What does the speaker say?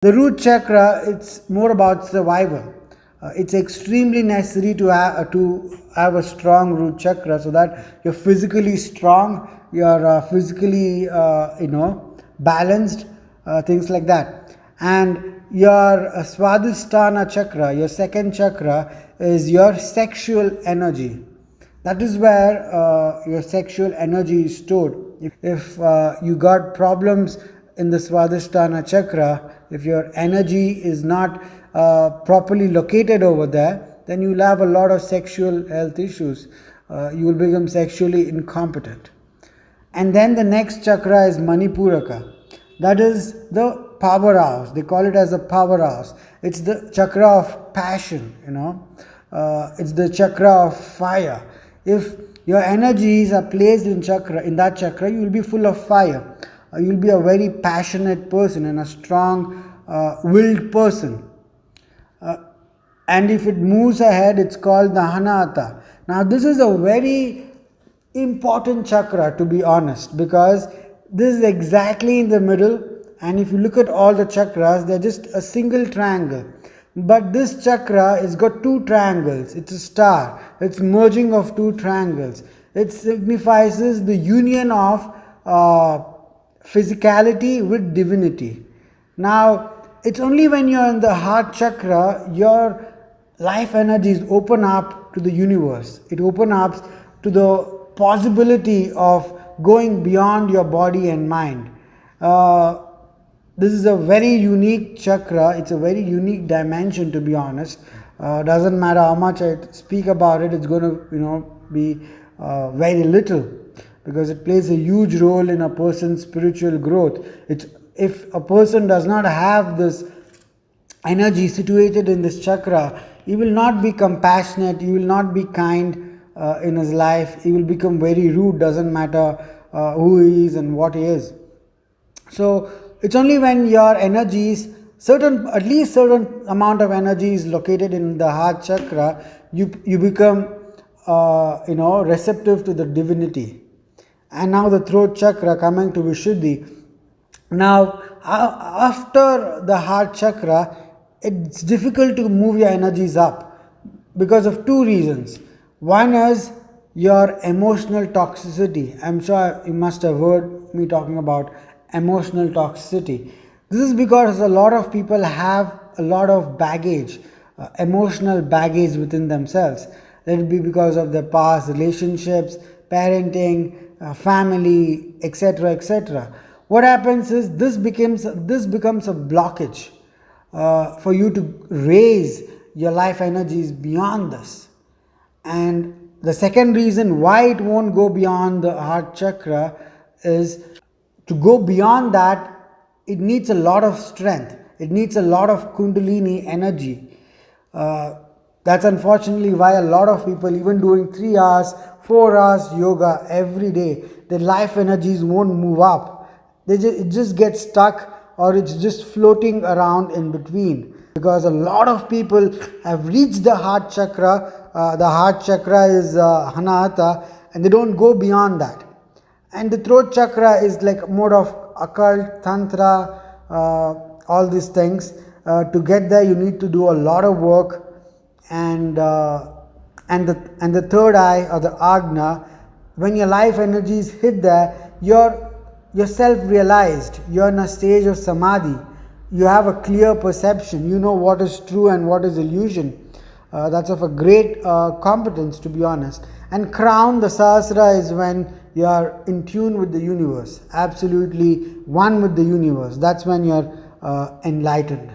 The root chakra, it's more about survival. It's extremely necessary to have a strong root chakra so that you're physically strong, you're physically balanced, things like that. And your Swadhisthana chakra, your second chakra, is your sexual energy. That is where your sexual energy is stored. If you got problems in the Swadhisthana chakra, if your energy is not properly located over there, then you will have a lot of sexual health issues. You will become sexually incompetent. And then the next chakra is Manipuraka. That is the powerhouse. They call it as a powerhouse. It's the chakra of passion, it's the chakra of fire. If your energies are placed in that chakra, you will be full of fire. You will be a very passionate person and a strong willed person. And if it moves ahead, it's called the Hanata. Now this is a very important chakra, to be honest, because this is exactly in the middle, and if you look at all the chakras, they're just a single triangle. But this chakra has got two triangles. It's a star. It's merging of two triangles. It signifies the union of physicality with divinity. Now, it's only when you're in the heart chakra, your life energies open up to the universe. It opens up to the possibility of going beyond your body and mind. This is a very unique chakra. It's a very unique dimension, to be honest. Doesn't matter how much I speak about it, it's going to be very little, because it plays a huge role in a person's spiritual growth. If a person does not have this energy situated in this chakra, he will not be compassionate, he will not be kind in his life, he will become very rude, doesn't matter who he is and what he is. So it's only when your energies, at least certain amount of energy is located in the heart chakra, you become receptive to the divinity. And now the throat chakra, coming to Vishuddhi. Now after the heart chakra, it's difficult to move your energies up because of two reasons. One is your emotional toxicity. I'm sure you must have heard me talking about emotional toxicity. This is because a lot of people have a lot of baggage, emotional baggage within themselves. Let it be because of their past relationships, parenting, family, etc., etc. What happens is this becomes a blockage for you to raise your life energies beyond this. And the second reason why it won't go beyond the heart chakra is, to go beyond that, it needs a lot of strength. It needs a lot of kundalini energy. That's unfortunately why a lot of people, even doing 3 hours, 4 hours yoga every day, their life energies won't move up. It just gets stuck, or it's just floating around in between. Because a lot of people have reached the heart chakra. The heart chakra is Hanata, and they don't go beyond that. And the throat chakra is like more of occult, tantra, all these things. To get there, you need to do a lot of work. And the third eye, or the Agna, when your life energies hit there, you're self-realized. You're in a stage of samadhi. You have a clear perception. You know what is true and what is illusion. That's of a great competence, to be honest. And crown, the Sahasra, is when you are in tune with the universe, absolutely one with the universe. That's when you're enlightened.